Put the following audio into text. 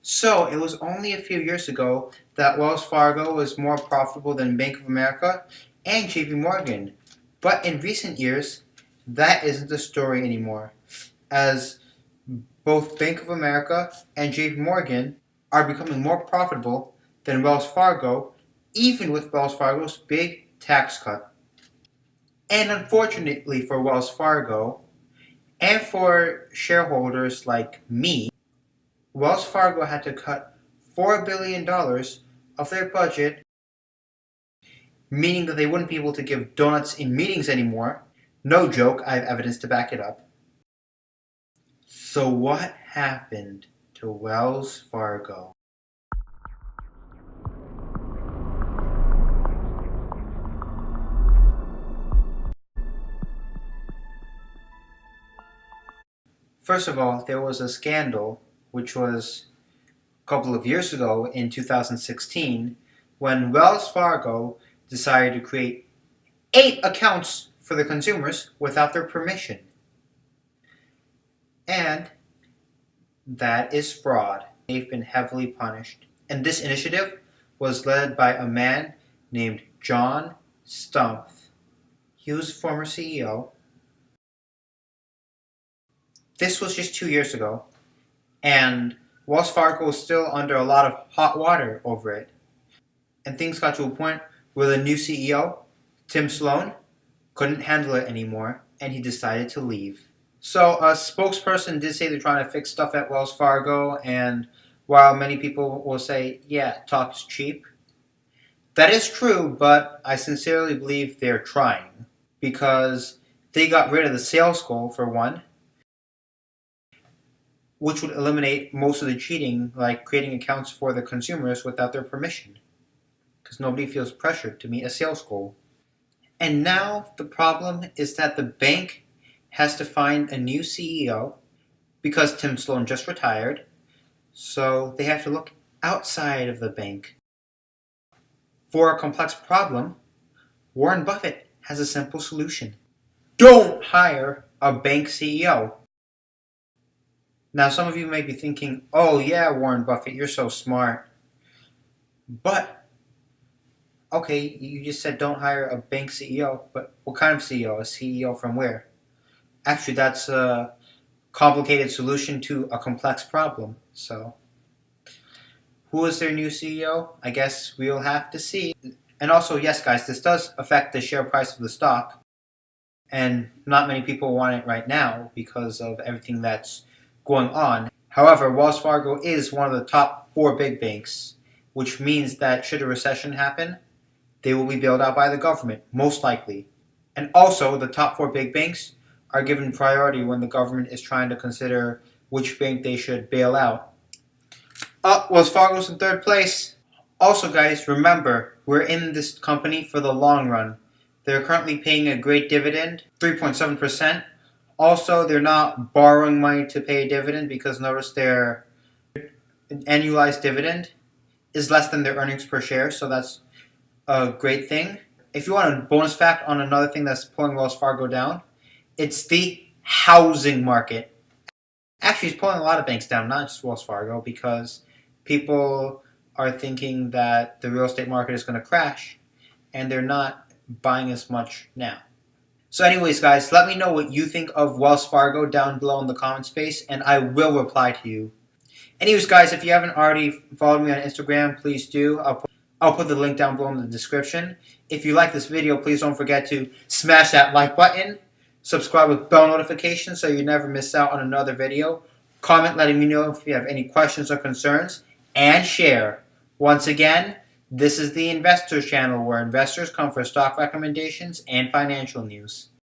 So, it was only a few years ago that Wells Fargo was more profitable than Bank of America and JP Morgan. But in recent years, that isn't the story anymore, as both Bank of America and JP Morgan are becoming more profitable than Wells Fargo, even with Wells Fargo's big tax cut. And unfortunately for Wells Fargo, and for shareholders like me, Wells Fargo had to cut $4 billion of their budget, meaning that they wouldn't be able to give donuts in meetings anymore. No joke, I have evidence to back it up. So what happened to Wells Fargo? First of all, there was a scandal, which was a couple of years ago in 2016, when Wells Fargo decided to create 8 accounts for the consumers without their permission. And that is fraud. They've been heavily punished. And this initiative was led by a man named John Stumpf. He was former CEO. This was just 2 years ago, and Wells Fargo was still under a lot of hot water over it. And things got to a point where the new CEO, Tim Sloan, couldn't handle it anymore, and he decided to leave. So a spokesperson did say they're trying to fix stuff at Wells Fargo, and while many people will say, yeah, talk is cheap, that is true, but I sincerely believe they're trying, because they got rid of the sales goal, for one, which would eliminate most of the cheating, like creating accounts for the consumers without their permission, because nobody feels pressured to meet a sales goal. And now the problem is that the bank has to find a new CEO because Tim Sloan just retired, so they have to look outside of the bank. For a complex problem, Warren Buffett has a simple solution. Don't hire a bank CEO. Now, some of you may be thinking, oh yeah, Warren Buffett, you're so smart. But, okay, you just said don't hire a bank CEO, but what kind of CEO? A CEO from where? Actually, that's a complicated solution to a complex problem. So, who is their new CEO? I guess we'll have to see. And also, yes guys, this does affect the share price of the stock. And not many people want it right now because of everything that's going on. However, Wells Fargo is one of the top 4 big banks, which means that should a recession happen, they will be bailed out by the government, most likely. And also, the top 4 big banks are given priority when the government is trying to consider which bank they should bail out. Wells Fargo's in 3rd place. Also guys, remember, we're in this company for the long run. They're currently paying a great dividend, 3.7%. Also, they're not borrowing money to pay a dividend because notice their annualized dividend is less than their earnings per share, so that's a great thing. If you want a bonus fact on another thing that's pulling Wells Fargo down, it's the housing market. Actually, it's pulling a lot of banks down, not just Wells Fargo, because people are thinking that the real estate market is going to crash, and they're not buying as much now. So anyways guys, let me know what you think of Wells Fargo down below in the comment space, and I will reply to you. Anyways guys, if you haven't already followed me on Instagram, please do. I'll put the link down below in the description. If you like this video, please don't forget to smash that like button, subscribe with bell notifications so you never miss out on another video, comment letting me know if you have any questions or concerns, and share. Once again, this is the Investors Channel where investors come for stock recommendations and financial news.